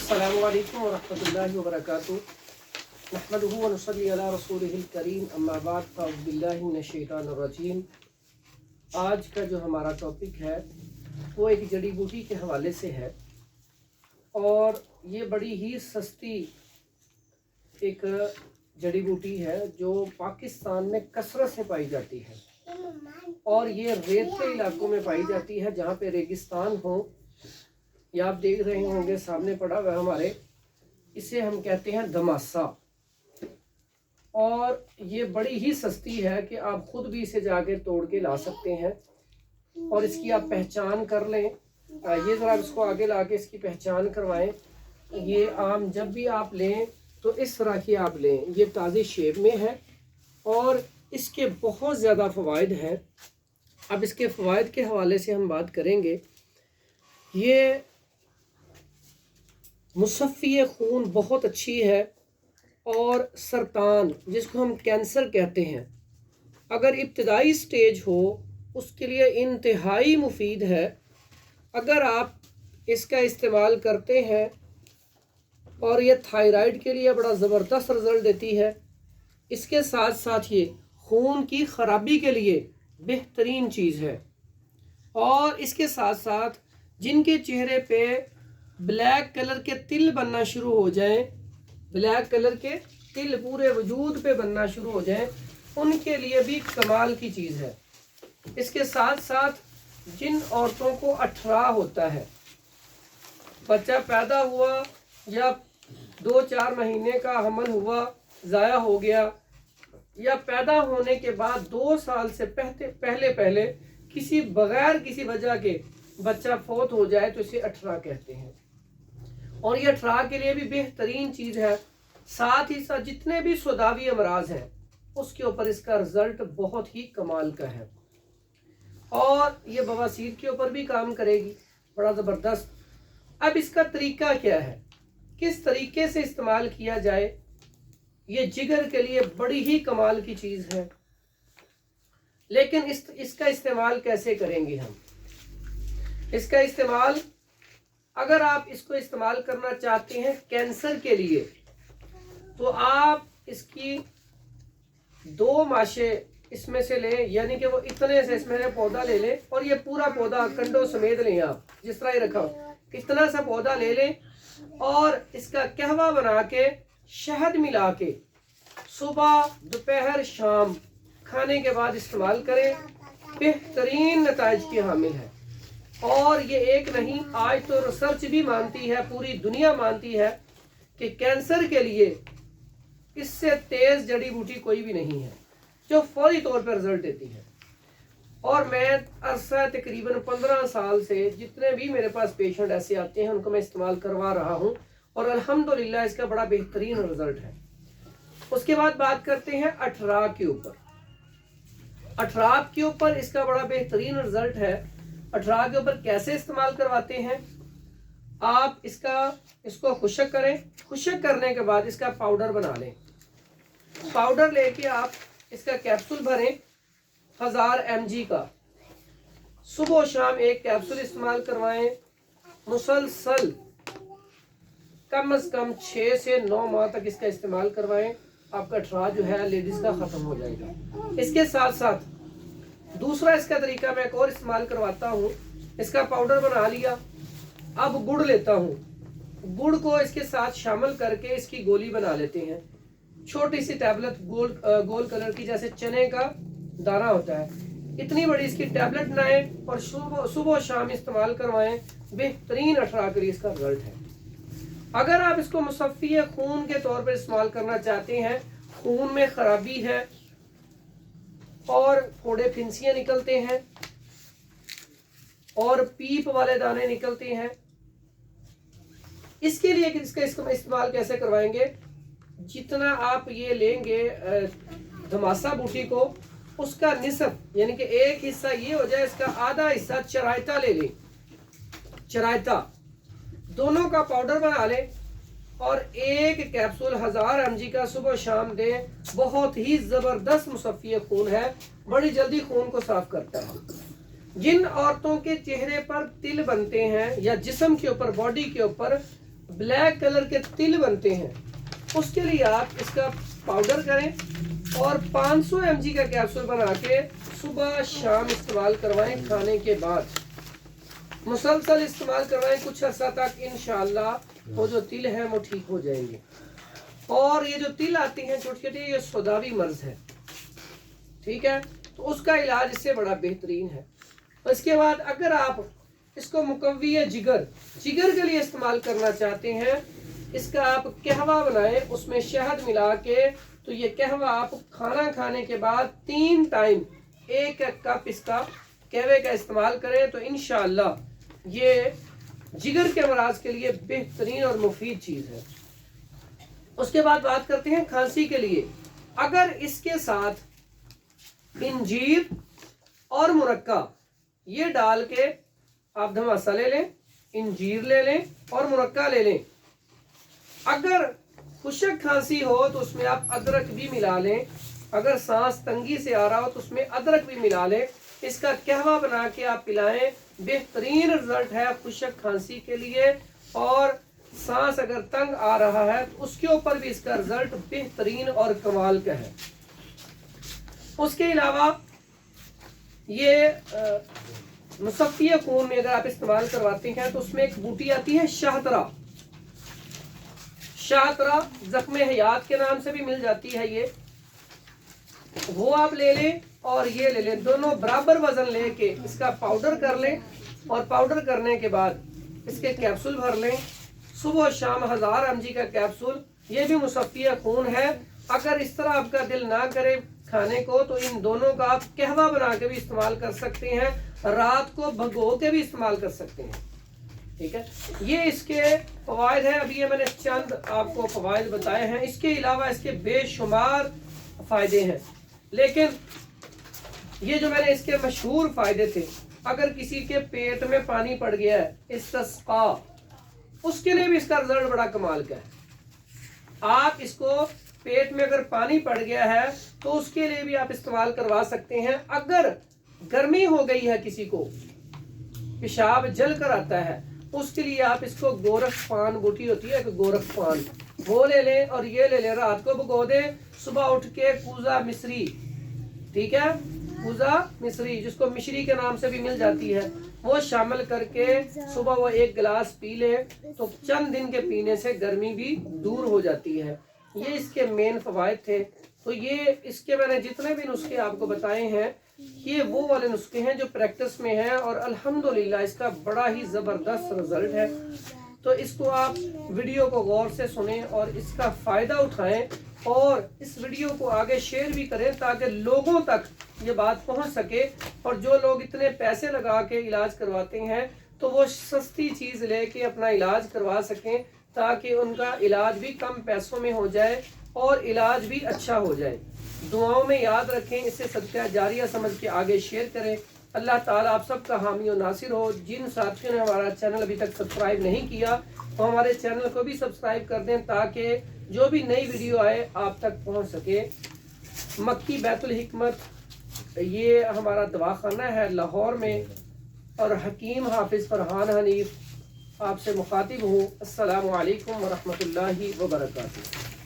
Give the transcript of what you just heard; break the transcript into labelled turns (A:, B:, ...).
A: अस्सलामु अलैकुम वरहमतुल्लाहि वबरकातुहू नहमदुहु व नुसल्ली अला रसूलिहिल करीम अम्मा बाद फ़अऊज़ु बिल्लाहि मिनश शैतानिर रजीम। आज का जो हमारा टॉपिक है वो एक जड़ी बूटी के हवाले से है और ये बड़ी ही सस्ती एक जड़ी बूटी है जो पाकिस्तान में कसरत से पाई जाती है और ये रेतीले इलाकों में पाई जाती है जहाँ पे रेगिस्तान हो। ये आप देख रहे होंगे सामने पड़ा हुआ हमारे, इसे हम कहते हैं धमासा। और ये बड़ी ही सस्ती है कि आप खुद भी इसे जाके तोड़ के ला सकते हैं और इसकी आप पहचान कर लें। ये ज़रा इसको आगे ला के इसकी पहचान करवाएं। ये आम जब भी आप लें तो इस तरह की आप लें। ये ताज़ी शेप में है और इसके बहुत ज़्यादा फ़वाइद हैं। अब इसके फ़वाइद के हवाले से हम बात करेंगे। ये मुसफ़्फ़ी खून बहुत अच्छी है और सरतान जिसको हम कैंसर कहते हैं, अगर इब्तदाई स्टेज हो उसके लिए इंतहाई मुफीद है। अगर आप इसका इस्तेमाल करते हैं और ये थायराइड के लिए बड़ा ज़बरदस्त रिज़ल्ट देती है। इसके साथ साथ ये खून की ख़राबी के लिए बेहतरीन चीज़ है। और इसके साथ साथ जिनके चेहरे पे ब्लैक कलर के तिल बनना शुरू हो जाएं, ब्लैक कलर के तिल पूरे वजूद पे बनना शुरू हो जाएं, उनके लिए भी कमाल की चीज़ है। इसके साथ साथ जिन औरतों को अठरा होता है, बच्चा पैदा हुआ या 2-4 महीने का हमल हुआ ज़ाया हो गया, या पैदा होने के बाद 2 साल से पहले किसी बगैर किसी वजह के बच्चा फौत हो जाए तो इसे अठरा कहते हैं। और ये अठरा के लिए भी बेहतरीन चीज़ है। साथ ही साथ जितने भी सौदावी अमराज हैं उसके ऊपर इसका रिज़ल्ट बहुत ही कमाल का है और ये बवासीर के ऊपर भी काम करेगी, बड़ा ज़बरदस्त। अब इसका तरीका क्या है, किस तरीके से इस्तेमाल किया जाए, ये जिगर के लिए बड़ी ही कमाल की चीज़ है। लेकिन इसका इस्तेमाल कैसे करेंगे हम? इसका इस्तेमाल अगर आप इसको इस्तेमाल करना चाहते हैं कैंसर के लिए तो आप इसकी 2 माशे इसमें से लें, यानी कि वो इतने से इसमें पौधा ले लें और ये पूरा पौधा कंडों समेत लें। आप जिस तरह ही रखा हो इतना सा पौधा ले लें और इसका कहवा बना के शहद मिला के सुबह दोपहर शाम खाने के बाद इस्तेमाल करें। बेहतरीन नताइज की हामिल है। और ये एक नहीं, आज तो रिसर्च भी मानती है, पूरी दुनिया मानती है कि कैंसर के लिए इससे तेज जड़ी बूटी कोई भी नहीं है जो फौरी तौर पर रिजल्ट देती है। और मैं अरसा तकरीबन 15 साल से जितने भी मेरे पास पेशेंट ऐसे आते हैं उनको मैं इस्तेमाल करवा रहा हूँ और अल्हम्दुलिल्लाह इसका बड़ा बेहतरीन रिजल्ट है। उसके बाद बात करते हैं अठरा के ऊपर। अठरा के ऊपर इसका बड़ा बेहतरीन रिजल्ट है। अठरा के ऊपर कैसे इस्तेमाल करवाते हैं? आप इसको खुशक करें, खुशक करने के बाद इसका पाउडर बना लें। पाउडर लेके आप इसका कैप्सूल भरें 1000 mg का, सुबह शाम एक कैप्सूल इस्तेमाल करवाएं। मुसलसल कम से कम 6 से 9 माह तक इसका इस्तेमाल करवाएं। आपका अठरा जो है लेडीज़ का ख़त्म हो जाएगा। इसके साथ साथ दूसरा इसका तरीका मैं एक और इस्तेमाल करवाता हूँ। इसका पाउडर बना लिया, अब गुड़ लेता हूँ, गुड़ को इसके साथ शामिल करके इसकी गोली बना लेते हैं। छोटी सी टैबलेट गोल कलर की, जैसे चने का दाना होता है, इतनी बड़ी इसकी टैबलेट बनाएं और सुबह शाम इस्तेमाल करवाएं। बेहतरीन अठरा के लिए इसका रिजल्ट है। अगर आप इसको मुसफ़्फ़ी खून के तौर पर इस्तेमाल करना चाहते हैं, खून में खराबी है और फोड़े फिंसियाँ निकलते हैं और पीप वाले दाने निकलते हैं, इसके लिए इसका इस्तेमाल कैसे करवाएंगे? जितना आप ये लेंगे धमासा बूटी को, उसका निसफ यानी कि एक हिस्सा ये हो जाए, इसका आधा हिस्सा चरायता ले लें। चरायता दोनों का पाउडर बना लें और एक कैप्सूल 1000 mg का सुबह शाम दें। बहुत ही ज़बरदस्त मुसफ़्फ़ी खून है, बड़ी जल्दी खून को साफ करता है। जिन औरतों के चेहरे पर तिल बनते हैं या जिस्म के ऊपर, बॉडी के ऊपर ब्लैक कलर के तिल बनते हैं, उसके लिए आप इसका पाउडर करें और 500 mg का कैप्सूल बना के सुबह शाम इस्तेमाल करवाएं। खाने के बाद मुसलसल इस्तेमाल करवाएं कुछ अर्सा तक, इंशाअल्लाह वो जो तिल है वो ठीक हो जाएंगे। और ये जो तिल आती हैं छोटे छोटे, ये सौदावी मर्ज है, ठीक है, तो उसका इलाज इससे बड़ा बेहतरीन है। इसके बाद अगर आप इसको मुकव्वी जिगर के लिए इस्तेमाल करना चाहते हैं, इसका आप कहवा बनाएं, उसमें शहद मिला के, तो ये कहवा आप खाना खाने के बाद 3 टाइम 1 कप इसका कहवे का इस्तेमाल करें, तो इंशाअल्लाह ये जिगर के अमराज के लिए बेहतरीन और मुफीद चीज़ है। उसके बाद बात करते हैं खांसी के लिए। अगर इसके साथ इंजीर और मुनक्का ये डाल के आप धमासा ले लें, इंजीर ले लें और मुनक्का ले लें। अगर खुशक खांसी हो तो उसमें आप अदरक भी मिला लें, अगर सांस तंगी से आ रहा हो तो उसमें अदरक भी मिला लें। इसका कहवा बना के आप पिलाएं, बेहतरीन रिजल्ट है खुशक खांसी के लिए। और सांस अगर तंग आ रहा है तो उसके ऊपर भी इसका रिजल्ट बेहतरीन और कमाल का है। उसके अलावा ये मुसफ़्फ़ी खून में अगर आप इस्तेमाल करवाते हैं तो उसमें एक बूटी आती है शाहतरा, ज़ख्म हयात के नाम से भी मिल जाती है, ये वो आप ले लें और ये ले लें, दोनों बराबर वजन लेके इसका पाउडर कर लें। और पाउडर करने के बाद इसके कैप्सूल भर लें, सुबह शाम 1000 mg का कैप्सूल। ये भी मुसफ़्फ़ी खून है। अगर इस तरह आपका दिल ना करे खाने को तो इन दोनों का आप कहवा बना के भी इस्तेमाल कर सकते हैं, रात को भगो के भी इस्तेमाल कर सकते हैं, ठीक है। ये इसके फ़वाइद हैं। अभी ये मैंने चंद आपको फ़वाइद बताए हैं, इसके अलावा इसके बेशुमार फ़ायदे हैं। लेकिन ये जो मैंने इसके मशहूर फ़ायदे थे, अगर किसी के पेट में पानी पड़ गया है, इस्तिस्क़ा, उसके लिए भी इसका रिजल्ट बड़ा कमाल का है। आप इसको पेट में अगर पानी पड़ गया है तो उसके लिए भी आप इस्तेमाल करवा सकते हैं। अगर गर्मी हो गई है, किसी को पेशाब जल कर आता है, उसके लिए आप इसको गोरखपान बूटी होती है, गोरखपान, वो ले लें और ये ले लें, रात को भिगो दें, सुबह उठ के कूजा मिश्री, ठीक है, कूजा मिश्री जिसको मिश्री के नाम से भी मिल जाती है, वो शामिल करके सुबह वो 1 गिलास पी ले तो चंद दिन के पीने से गर्मी भी दूर हो जाती है। ये इसके मेन फ़वाइद थे। तो ये इसके मैंने जितने भी नुस्खे आपको बताए हैं, ये वो वाले नुस्खे हैं जो प्रैक्टिस में हैं और अल्हम्दुलिल्लाह इसका बड़ा ही ज़बरदस्त रिजल्ट है। तो इसको आप वीडियो को गौर से सुनें और इसका फ़ायदा उठाएं और इस वीडियो को आगे शेयर भी करें ताकि लोगों तक ये बात पहुंच सके। और जो लोग इतने पैसे लगा के इलाज करवाते हैं तो वो सस्ती चीज़ लेके अपना इलाज करवा सकें, ताकि उनका इलाज भी कम पैसों में हो जाए और इलाज भी अच्छा हो जाए। दुआओं में याद रखें, इसे सदका जारिया समझ के आगे शेयर करें। अल्लाह ताला आप सबका हामी और नासिर हो। जिन साथियों ने हमारा चैनल अभी तक सब्सक्राइब नहीं किया तो हमारे चैनल को भी सब्सक्राइब कर दें ताकि जो भी नई वीडियो आए आप तक पहुंच सके। मक्की बैतुल हिकमत ये हमारा दवाखाना है लाहौर में और हकीम हाफिज़ फरहान हनीफ आपसे मुखातिब हूँ। अस्सलामु अलैकुम व रहमतुल्लाहि व बरकातुहू।